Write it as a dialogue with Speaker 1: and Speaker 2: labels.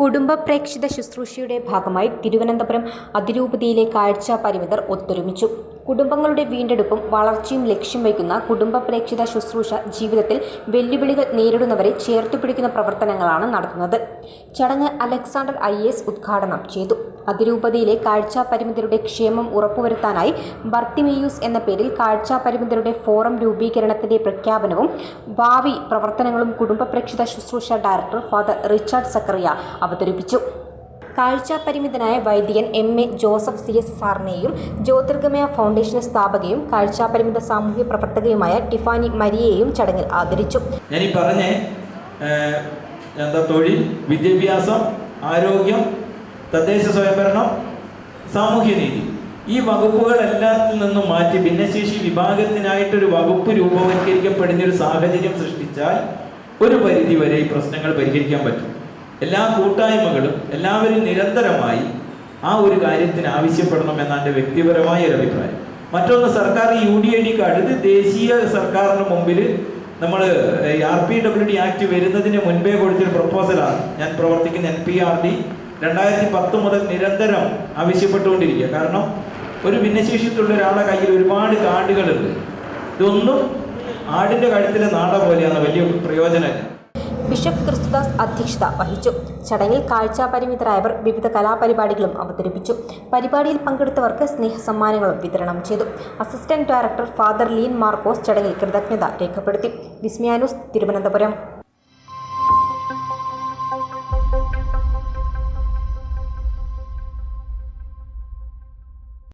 Speaker 1: കുടുംബ പ്രേക്ഷിത ശുശ്രൂഷയുടെ ഭാഗമായി തിരുവനന്തപുരം അതിരൂപതയിലെ കാഴ്ച പരിമിതർ ഒത്തൊരുമിച്ചു. കുടുംബങ്ങളുടെ വീണ്ടെടുപ്പും വളർച്ചയും ലക്ഷ്യം വയ്ക്കുന്ന കുടുംബ പ്രേക്ഷിത ശുശ്രൂഷ ജീവിതത്തിൽ വെല്ലുവിളികൾ നേരിടുന്നവരെ ചേർത്തുപിടിക്കുന്ന പ്രവർത്തനങ്ങളാണ് നടത്തുന്നത്. ചടങ്ങ് അലക്സാണ്ടർ IAS ഉദ്ഘാടനം ചെയ്തു. അതിരൂപതയിലെ കാഴ്ച പരിമിതരുടെ ക്ഷേമം ഉറപ്പുവരുത്താനായി ബർത്തിമേയൂസ് എന്ന പേരിൽ കാഴ്ച പരിമിതരുടെ ഫോറം രൂപീകരണത്തിന്റെ പ്രഖ്യാപനവും ഭാവി പ്രവർത്തനങ്ങളും കുടുംബ പ്രേക്ഷിത ശുശ്രൂഷ ഡയറക്ടർ ഫാദർ റിച്ചാർഡ് സക്കറിയ അവതരിപ്പിച്ചു. കാഴ്ച പരിമിതനായ വൈദികൻ MA ജോസഫ് CS സാറിനെയും ജ്യോതിർഗമയ ഫൗണ്ടേഷൻ സ്ഥാപകയും കാഴ്ച പരിമിത സാമൂഹ്യ പ്രവർത്തകയുമായ ടിഫാനി മരിയെയും ചടങ്ങിൽ ആദരിച്ചു.
Speaker 2: ഞാൻ പറഞ്ഞ തൊഴിൽ, വിദ്യാഭ്യാസം, ആരോഗ്യം, തദ്ദേശ സ്വയംഭരണം, സാമൂഹ്യനീതി, ഈ വകുപ്പുകളെല്ലാത്തിൽ നിന്നും മാറ്റി ഭിന്നശേഷി വിഭാഗത്തിനായിട്ടൊരു വകുപ്പ് രൂപവത്കരിക്കപ്പെടുന്നൊരു സാഹചര്യം സൃഷ്ടിച്ചാൽ ഒരു പരിധി വരെ ഈ പ്രശ്നങ്ങൾ പരിഹരിക്കാൻ പറ്റും. എല്ലാ കൂട്ടായ്മകളും എല്ലാവരും നിരന്തരമായി ആ ഒരു കാര്യത്തിന് ആവശ്യപ്പെടണമെന്നാണ് എൻ്റെ വ്യക്തിപരമായ ഒരു അഭിപ്രായം. മറ്റൊന്ന്, സർക്കാർ UDID കാർഡ്, ഇത് ദേശീയ സർക്കാരിന് മുമ്പിൽ നമ്മൾ RPWD ആക്ട് വരുന്നതിന് മുൻപേ കൊടുത്തൊരു പ്രപ്പോസലാണ്. ഞാൻ പ്രവർത്തിക്കുന്ന NPRD 2010 മുതൽ നിരന്തരം ആവശ്യപ്പെട്ടുകൊണ്ടിരിക്കുക. കാരണം ഒരു ഭിന്നശേഷിയുള്ള ഒരാളുടെ കയ്യിൽ ഒരുപാട് കാർഡുകളുണ്ട്. ഇതൊന്നും ആടിൻ്റെ കഴുത്തിലെ നാട പോലെയാണ്, വലിയ പ്രയോജനമില്ല.
Speaker 1: ബിഷപ്പ് ക്രിസ്തുദാസ് അധ്യക്ഷത വഹിച്ചു. ചടങ്ങിൽ കാഴ്ച പരിമിതരായവർ വിവിധ കലാപരിപാടികളും അവതരിപ്പിച്ചു. പരിപാടിയിൽ പങ്കെടുത്തവർക്ക് സ്നേഹസമ്മാനങ്ങളും വിതരണം ചെയ്തു. Assistant director father Leen Markose ചടങ്ങിൽ കൃതജ്ഞത രേഖപ്പെടുത്തി. വിസ്മയ ന്യൂസ്, തിരുവനന്തപുരം.